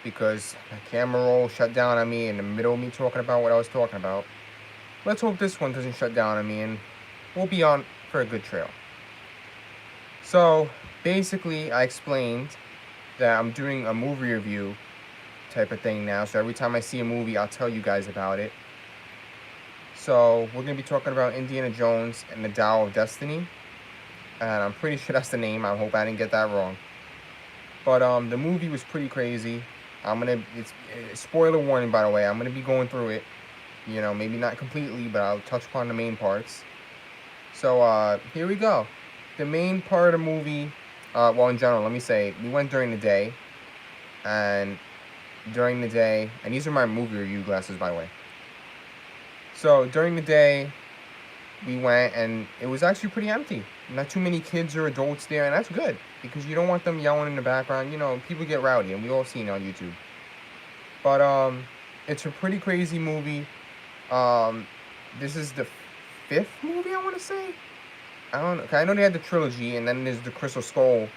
because my camera roll shut down on me in the middle of me talking about what I was talking about. Let's hope this one doesn't shut down on me and we'll be on for a good trail. So basically, I explained that I'm doing a movie review type of thing now. So every time I see a movie, I'll tell you guys about it. So we're going to be talking about Indiana Jones and the Dial of Destiny. And I'm pretty sure that's the name. I hope I didn't get that wrong. But the movie was pretty crazy. It's spoiler warning, by the way. I'm gonna be going through it. You know, maybe not completely, but I'll touch upon the main parts. So here we go. The main part of the movie, well, in general, let me say, we went during the day, and these are my movie review glasses, by the way. So during the day, we went, and it was actually pretty empty. Not too many kids or adults there, and that's good because you don't want them yelling in the background. You know, people get rowdy, and we all seen it on YouTube. But it's a pretty crazy movie. This is the fifth movie, I want to say. I don't know. 'Cause I know they had the trilogy, and then there's the Crystal Skull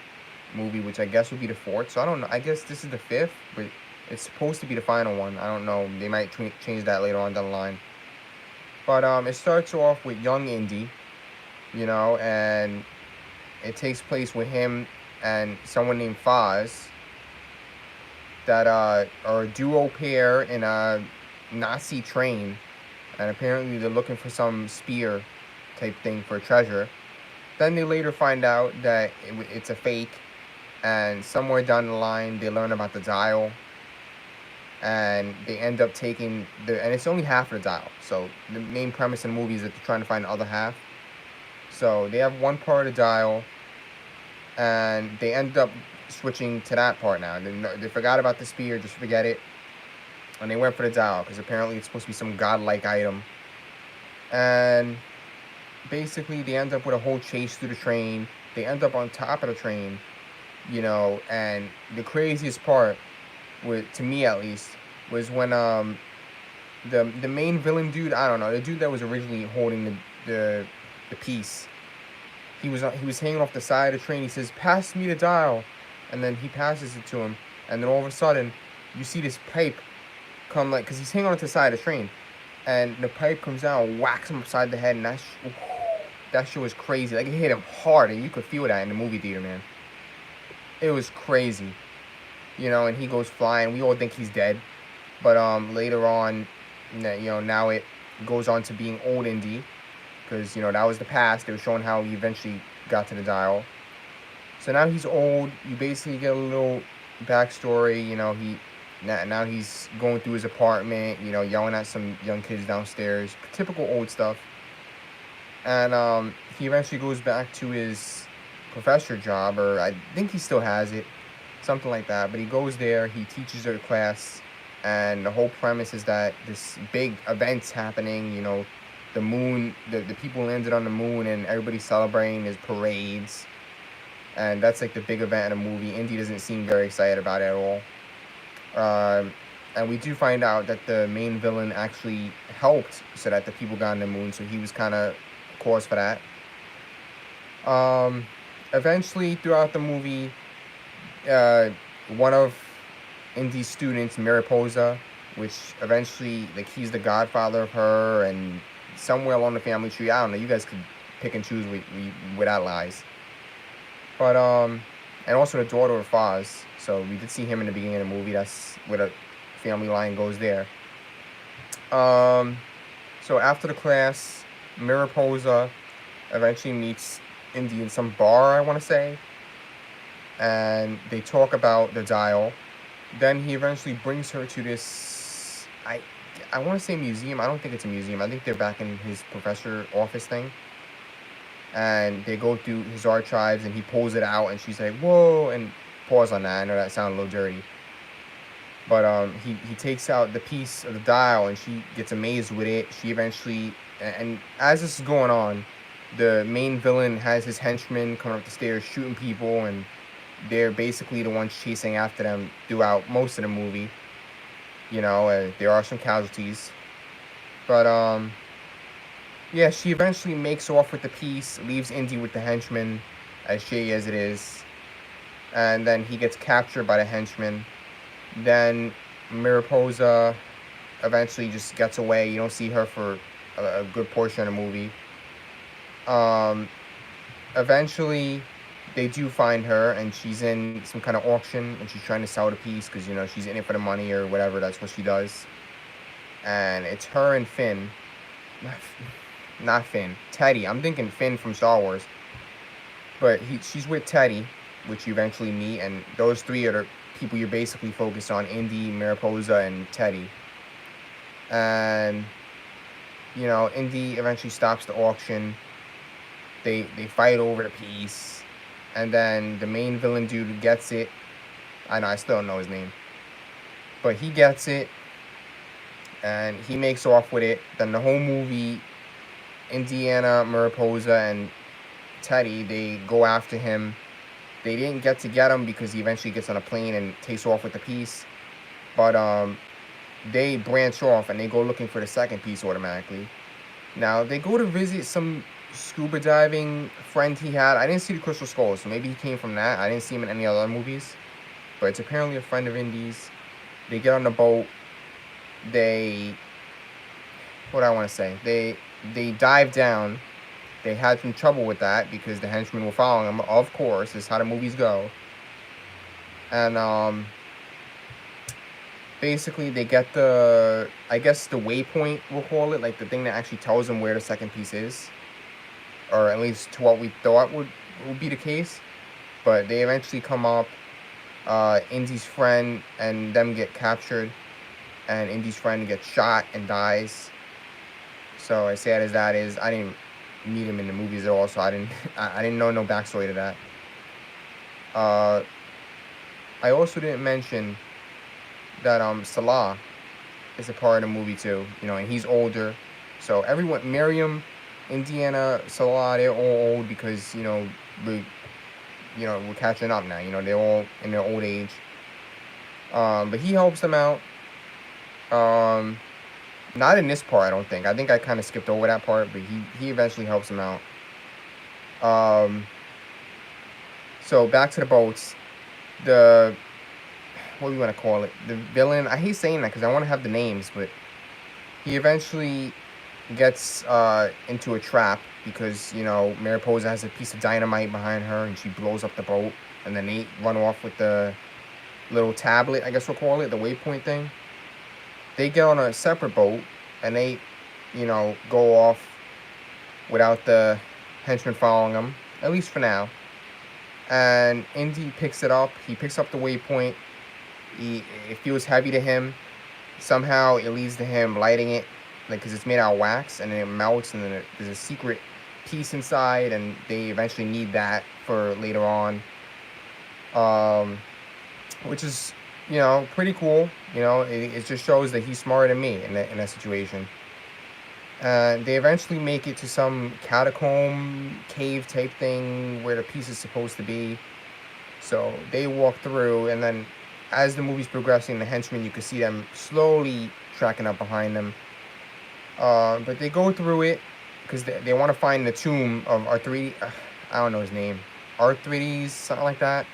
movie, which I guess would be the fourth. So I don't know. I guess this is the fifth, but it's supposed to be the final one. I don't know. They might change that later on down the line. But it starts off with young Indy, you know, and it takes place with him and someone named Foz that are a duo pair in a Nazi train, and apparently they're looking for some spear type thing for a treasure. Then they later find out that it's a fake, and somewhere down the line they learn about the dial, and they end up taking and it's only half of the dial. So the main premise in the movie is that they're trying to find the other half. So they have one part of the dial, and they end up switching to that part now. They forgot about the spear, just forget it, and they went for the dial because apparently it's supposed to be some godlike item. And basically, they end up with a whole chase through the train. They end up on top of the train, you know. And the craziest part, to me at least, was when the main villain dude, I don't know, the dude that was originally holding the piece, he was hanging off the side of the train. He says, "Pass me the dial," and then he passes it to him, and then all of a sudden, you see this pipe come, like, because he's hanging onto the side of the train, and the pipe comes down and whacks him upside the head, and that shit was crazy. Like, it hit him hard, and you could feel that in the movie theater, man. It was crazy, you know. And he goes flying. We all think he's dead, but later on, you know, now it goes on to being old Indy, because, you know, that was the past. They were showing how he eventually got to the dial. So now he's old. You basically get a little backstory. You know, now he's going through his apartment, you know, yelling at some young kids downstairs. Typical old stuff. And he eventually goes back to his professor job, or I think he still has it, something like that. But he goes there, he teaches their class, and the whole premise is that this big event's happening. You know, the moon, the people landed on the moon, and everybody's celebrating. There's parades, and that's like the big event in the movie. Indy doesn't seem very excited about it at all. And we do find out that the main villain actually helped so that the people got on the moon, so he was kind of cause for that. Eventually, throughout the movie, one of Indy's students, Mariposa, which eventually, like, he's the godfather of her, and somewhere along the family tree, I don't know, you guys could pick and choose where that lies. But, and also the daughter of Foz, so we did see him in the beginning of the movie. That's where the family line goes there. So after the class, Mariposa eventually meets Indy in some bar, I want to say, and they talk about the dial. Then he eventually brings her to this, I want to say museum. I don't think it's a museum. I think they're back in his professor office thing. And they go through his archives, and he pulls it out, and she's like, "Whoa!" And pause on that. I know that sounded a little dirty. But he takes out the piece of the dial, and she gets amazed with it. She eventually, and as this is going on, the main villain has his henchmen coming up the stairs shooting people, and they're basically the ones chasing after them throughout most of the movie. You know, there are some casualties. But yeah, she eventually makes off with the piece, leaves Indy with the henchmen, as shady as it is. And then he gets captured by the henchmen. Then Mariposa eventually just gets away. You don't see her for a good portion of the movie. Um, Eventually, they do find her, and she's in some kind of auction, and she's trying to sell the piece because she's in it for the money or whatever. That's what she does. And it's her and Finn, not, not Finn, Teddy. I'm thinking Finn from Star Wars, but she's with Teddy, which you eventually meet, and those three are the people you're basically focused on: Indy, Mariposa, and Teddy. And Indy eventually stops the auction. They fight over the piece, and then the main villain dude gets it. I know, I still don't know his name, but he gets it, and he makes off with it. Then the whole movie, Indiana, Mariposa, and Teddy, they go after him. They didn't get to get him because he eventually gets on a plane and takes off with the piece. But they branch off and they go looking for the second piece automatically. Now they go to visit some scuba diving friend he had. I didn't see the Crystal Skull, so maybe he came from that. I didn't see him in any other movies, but it's apparently a friend of Indy's. They get on the boat. What do I want to say? They dive down. They had some trouble with that because the henchmen were following them. Of course, this is how the movies go. And basically they get I guess the waypoint, we'll call it, like the thing that actually tells them where the second piece is, or at least to what we thought would be the case. But they eventually come up. Indy's friend and them get captured, and Indy's friend gets shot and dies. So as sad as that is, I didn't meet him in the movies at all, so I didn't know no backstory to that. I also didn't mention that Salah is a part of the movie too, and he's older. So everyone, Miriam, Indiana, Salah, they're all old because we're catching up now. They're all in their old age. But he helps them out. Not in this part, I don't think. I think I kind of skipped over that part, but he eventually helps them out. So back to the boats. What do you want to call it? The villain. I hate saying that because I want to have the names, but he eventually gets into a trap because Mariposa has a piece of dynamite behind her, and she blows up the boat, and then they run off with the little tablet, I guess we'll call it, the waypoint thing. They get on a separate boat, and they go off without the henchmen following them, at least for now. And Indy picks it up. He picks up the waypoint. It feels heavy to him. Somehow it leads to him lighting it, because it's made out of wax, and then it melts, and then there's a secret piece inside, and they eventually need that for later on. Which is, pretty cool. It just shows that he's smarter than me in that situation. They eventually make it to some catacomb cave type thing where the piece is supposed to be. So they walk through, and then as the movie's progressing, the henchmen, you can see them slowly tracking up behind them. But they go through it because they want to find the tomb of R3. I don't know his name. R3Ds, something like that.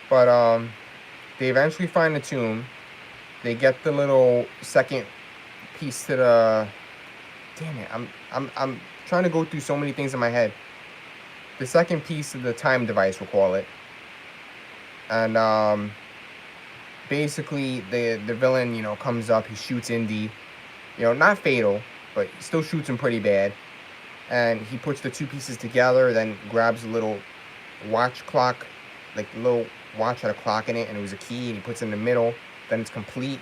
But they eventually find the tomb. They get the little second piece to the. Damn it! I'm trying to go through so many things in my head. The second piece of the time device, we'll call it. And basically the villain, comes up. He shoots Indy. Not fatal, but he still shoots him pretty bad. And he puts the two pieces together, then grabs a little watch clock, like the little watch had a clock in it, and it was a key, and he puts it in the middle. Then it's complete.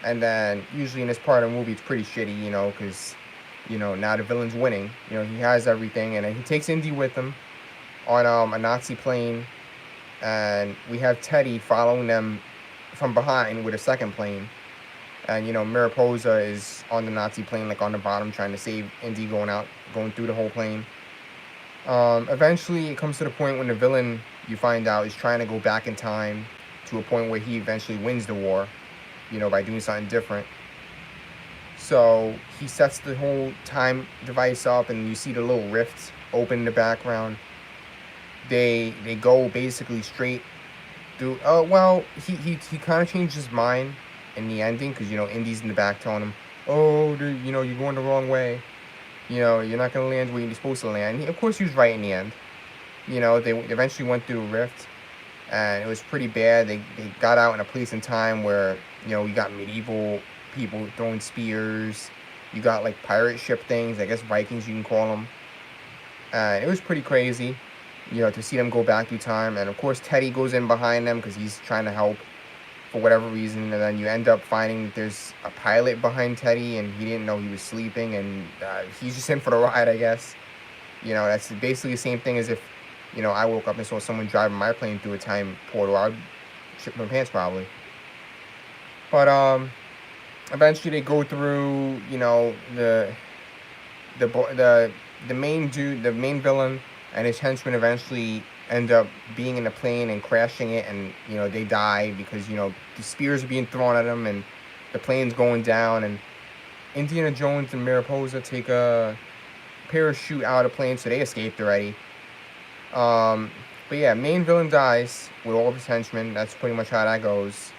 And then usually in this part of the movie, it's pretty shitty, because now the villain's winning. He has everything, and then he takes Indy with him on a Nazi plane, and we have Teddy following them from behind with a second plane. And Mariposa is on the Nazi plane, like on the bottom, trying to save Indy, going through the whole plane. Eventually, it comes to the point when the villain, you find out, is trying to go back in time to a point where he eventually wins the war, by doing something different. So he sets the whole time device up, and you see the little rifts open in the background. They go basically straight do. Oh well, he kind of changed his mind in the ending because Indy's in the back telling him, "Oh, you're going the wrong way. You're not gonna land where you're supposed to land." And of course, he was right in the end. They eventually went through a rift, and it was pretty bad. They got out in a place and time where you got medieval people throwing spears. You got like pirate ship things, I guess Vikings you can call them. And it was pretty crazy, to see them go back through time. And of course, Teddy goes in behind them because he's trying to help for whatever reason. And then you end up finding that there's a pilot behind Teddy, and he didn't know he was sleeping, and he's just in for the ride, I guess. That's basically the same thing as if, I woke up and saw someone driving my plane through a time portal. I'd shit my pants probably. But eventually they go through, the main dude, the main villain, and his henchmen eventually end up being in the plane and crashing it, and they die because the spears are being thrown at them, and the plane's going down, and Indiana Jones and Mariposa take a parachute out of the plane, so they escaped already. But yeah, main villain dies with all of his henchmen. That's pretty much how that goes.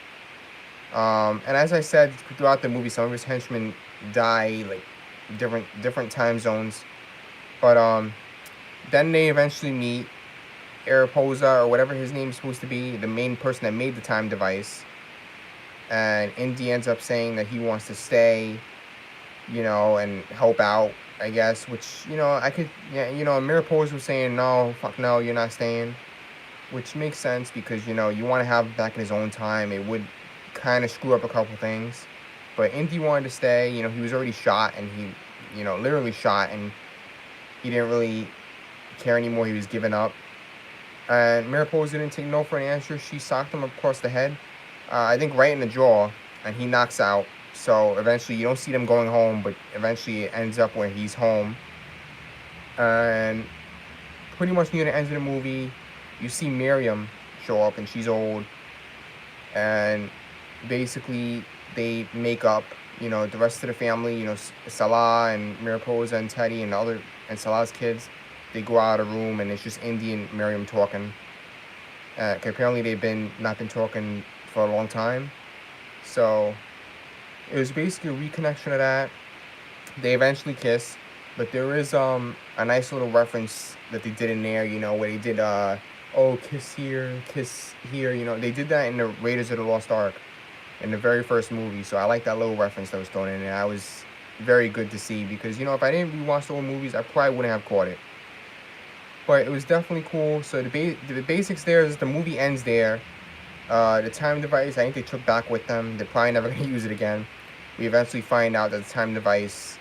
And as I said throughout the movie, some of his henchmen die like different time zones. But then they eventually meet Mariposa, or whatever his name is supposed to be, the main person that made the time device. And Indy ends up saying that he wants to stay, and help out, I guess. Which I could, yeah, and Mariposa was saying no, fuck no, you're not staying. Which makes sense because you want to have him back in his own time. It would kind of screw up a couple things. But Indy wanted to stay. He was already shot, and he, literally shot, and he didn't really care anymore. He was giving up. And Mariposa didn't take no for an answer. She socked him across the head, I think right in the jaw, and he knocks out. So eventually, you don't see them going home, but eventually it ends up where he's home. And pretty much near the end of the movie, you see Miriam show up, and she's old. And basically, they make up. The rest of the family, Salah and Mariposa and Teddy and Salah's kids, they go out of the room, and it's just Indy and Miriam talking. 'Cause apparently they've not been talking for a long time. So it was basically a reconnection of that. They eventually kiss, but there is a nice little reference that they did in there, where they did kiss here, they did that in the Raiders of the Lost Ark in the very first movie. So I like that little reference that was thrown in there. I was very good to see because if I didn't rewatch the old movies, I probably wouldn't have caught it. But it was definitely cool. So the basics there is the movie ends there. The time device, I think they took back with them. They're probably never going to use it again. We eventually find out that the time device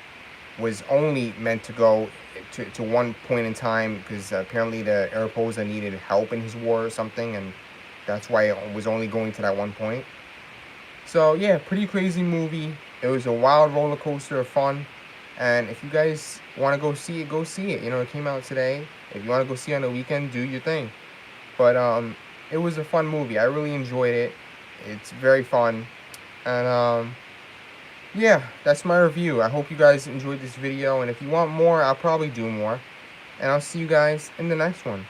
was only meant to go to one point in time because apparently the Mariposa needed help in his war or something, and that's why it was only going to that one point. So yeah, pretty crazy movie. It was a wild roller coaster of fun. And if you guys want to go see it, go see it. It came out today. If you want to go see it on the weekend, do your thing. But it was a fun movie. I really enjoyed it. It's very fun. And yeah, that's my review. I hope you guys enjoyed this video. And if you want more, I'll probably do more. And I'll see you guys in the next one.